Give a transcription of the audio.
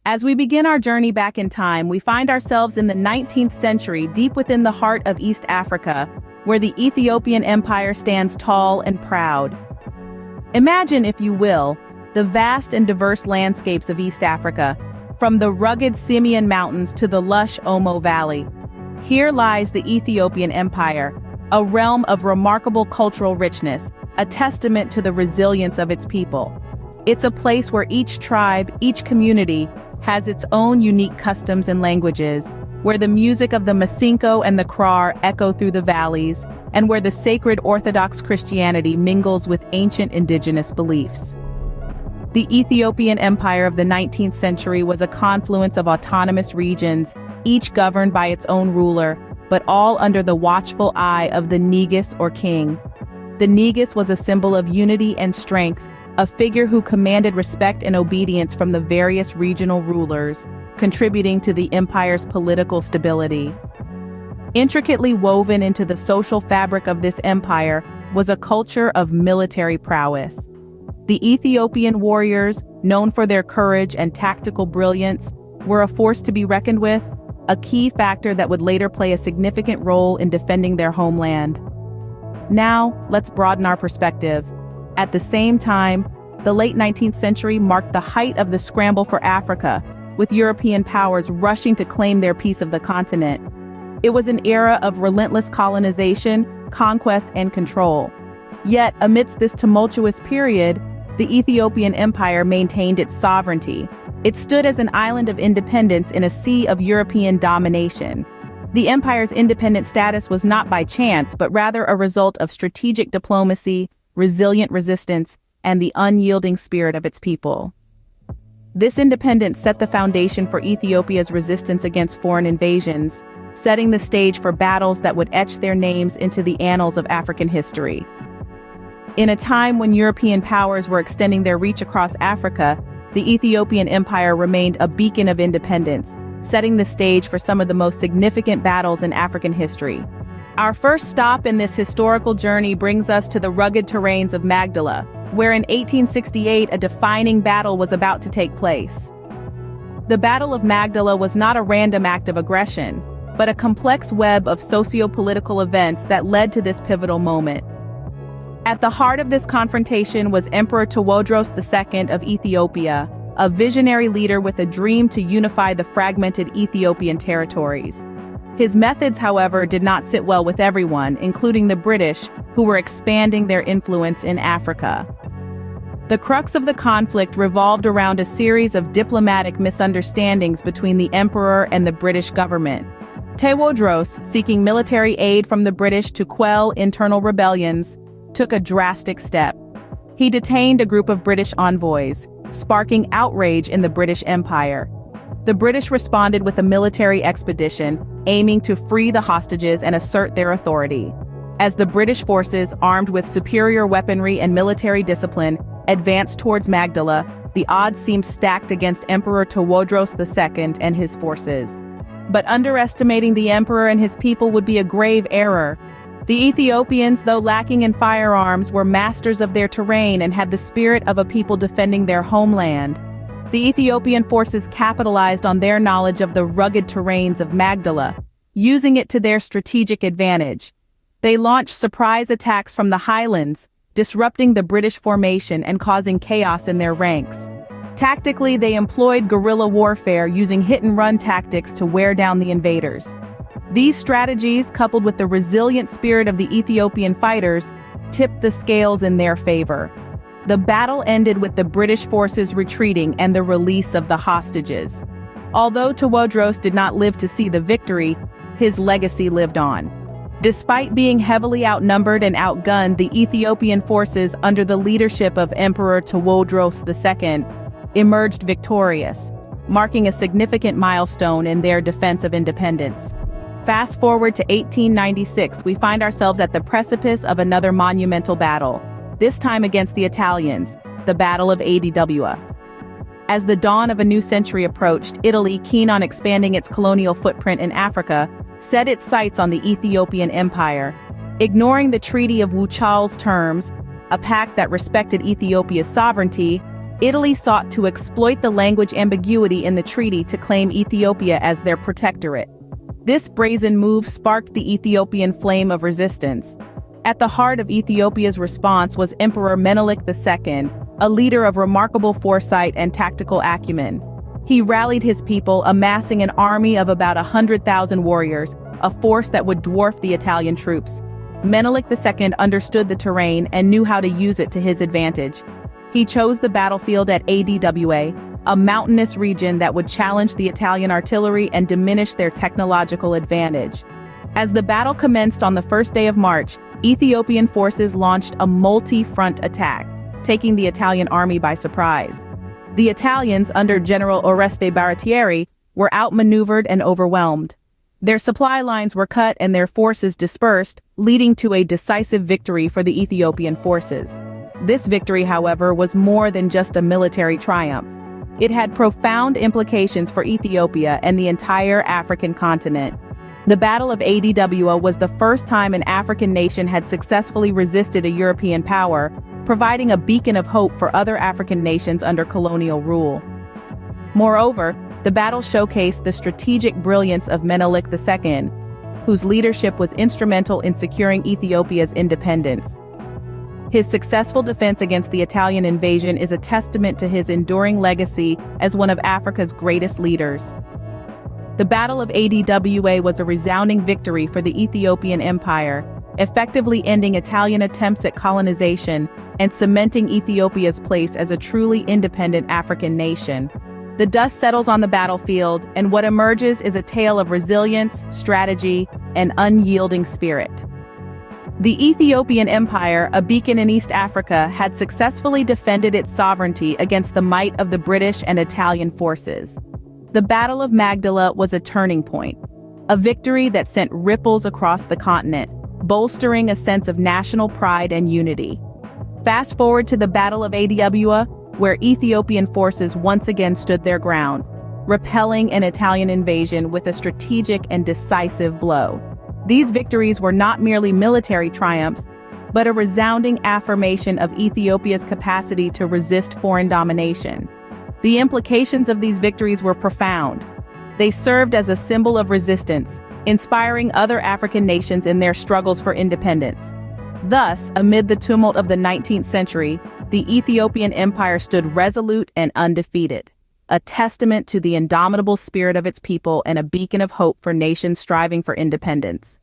As we begin our journey back in time, we find ourselves in the 19th century, deep within the heart of East Africa, where the Ethiopian Empire stands tall and proud. Imagine, if you will, the vast and diverse landscapes of East Africa, from the rugged Simeon Mountains to the lush Omo Valley. Here lies the Ethiopian Empire, a realm of remarkable cultural richness, a testament to the resilience of its people. It's a place where each tribe, each community, has its own unique customs and languages, where the music of the Masinko and the Krar echo through the valleys, and where the sacred Orthodox Christianity mingles with ancient indigenous beliefs. The Ethiopian Empire of the 19th century was a confluence of autonomous regions, each governed by its own ruler, but all under the watchful eye of the Negus or king. The Negus was a symbol of unity and strength, a figure who commanded respect and obedience from the various regional rulers, contributing to the empire's political stability. Intricately woven into the social fabric of this empire was a culture of military prowess. The Ethiopian warriors, known for their courage and tactical brilliance, were a force to be reckoned with, a key factor that would later play a significant role in defending their homeland. Now, let's broaden our perspective. At the same time, the late 19th century marked the height of the scramble for Africa, with European powers rushing to claim their piece of the continent. It was an era of relentless colonization, conquest, and control. Yet, amidst this tumultuous period, the Ethiopian Empire maintained its sovereignty. It stood as an island of independence in a sea of European domination. The empire's independent status was not by chance, but rather a result of strategic diplomacy, resilient resistance, and the unyielding spirit of its people. This independence set the foundation for Ethiopia's resistance against foreign invasions, setting the stage for battles that would etch their names into the annals of African history. In a time when European powers were extending their reach across Africa, the Ethiopian Empire remained a beacon of independence, setting the stage for some of the most significant battles in African history. Our first stop in this historical journey brings us to the rugged terrains of Magdala, where in 1868 a defining battle was about to take place. The Battle of Magdala was not a random act of aggression, but a complex web of socio-political events that led to this pivotal moment. At the heart of this confrontation was Emperor Tewodros II of Ethiopia, a visionary leader with a dream to unify the fragmented Ethiopian territories. His methods, however, did not sit well with everyone, including the British, who were expanding their influence in Africa. The crux of the conflict revolved around a series of diplomatic misunderstandings between the emperor and the British government. Tewodros, seeking military aid from the British to quell internal rebellions, took a drastic step. He detained a group of British envoys, sparking outrage in the British Empire. The British responded with a military expedition, aiming to free the hostages and assert their authority. As the British forces, armed with superior weaponry and military discipline, advanced towards Magdala, the odds seemed stacked against Emperor Tewodros II and his forces. But underestimating the emperor and his people would be a grave error. The Ethiopians, though lacking in firearms, were masters of their terrain and had the spirit of a people defending their homeland. The Ethiopian forces capitalized on their knowledge of the rugged terrains of Magdala, using it to their strategic advantage. They launched surprise attacks from the highlands, disrupting the British formation and causing chaos in their ranks. Tactically, they employed guerrilla warfare, using hit-and-run tactics to wear down the invaders. These strategies, coupled with the resilient spirit of the Ethiopian fighters, tipped the scales in their favor. The battle ended with the British forces retreating and the release of the hostages. Although Tewodros did not live to see the victory, his legacy lived on. Despite being heavily outnumbered and outgunned, the Ethiopian forces, under the leadership of Emperor Tewodros II, emerged victorious, marking a significant milestone in their defense of independence. Fast forward to 1896, we find ourselves at the precipice of another monumental battle, this time against the Italians, the Battle of Adwa. As the dawn of a new century approached, Italy, keen on expanding its colonial footprint in Africa, set its sights on the Ethiopian Empire. Ignoring the Treaty of Wuchal's terms, a pact that respected Ethiopia's sovereignty, Italy sought to exploit the language ambiguity in the treaty to claim Ethiopia as their protectorate. This brazen move sparked the Ethiopian flame of resistance. At the heart of Ethiopia's response was Emperor Menelik II, a leader of remarkable foresight and tactical acumen. He rallied his people, amassing an army of about 100,000 warriors, a force that would dwarf the Italian troops. Menelik II understood the terrain and knew how to use it to his advantage. He chose the battlefield at Adwa, a mountainous region that would challenge the Italian artillery and diminish their technological advantage. As the battle commenced on the first day of March, Ethiopian forces launched a multi-front attack, taking the Italian army by surprise. The Italians, under General Oreste Baratieri, were outmaneuvered and overwhelmed. Their supply lines were cut and their forces dispersed, leading to a decisive victory for the Ethiopian forces. This victory, however, was more than just a military triumph. It had profound implications for Ethiopia and the entire African continent. The Battle of Adwa was the first time an African nation had successfully resisted a European power, providing a beacon of hope for other African nations under colonial rule. Moreover, the battle showcased the strategic brilliance of Menelik II, whose leadership was instrumental in securing Ethiopia's independence. His successful defense against the Italian invasion is a testament to his enduring legacy as one of Africa's greatest leaders. The Battle of Adwa was a resounding victory for the Ethiopian Empire, effectively ending Italian attempts at colonization and cementing Ethiopia's place as a truly independent African nation. The dust settles on the battlefield, and what emerges is a tale of resilience, strategy, and unyielding spirit. The Ethiopian Empire, a beacon in East Africa, had successfully defended its sovereignty against the might of the British and Italian forces. The Battle of Magdala was a turning point, a victory that sent ripples across the continent, bolstering a sense of national pride and unity. Fast forward to the Battle of Adwa, where Ethiopian forces once again stood their ground, repelling an Italian invasion with a strategic and decisive blow. These victories were not merely military triumphs, but a resounding affirmation of Ethiopia's capacity to resist foreign domination. The implications of these victories were profound. They served as a symbol of resistance, inspiring other African nations in their struggles for independence. Thus, amid the tumult of the 19th century, the Ethiopian Empire stood resolute and undefeated, a testament to the indomitable spirit of its people and a beacon of hope for nations striving for independence.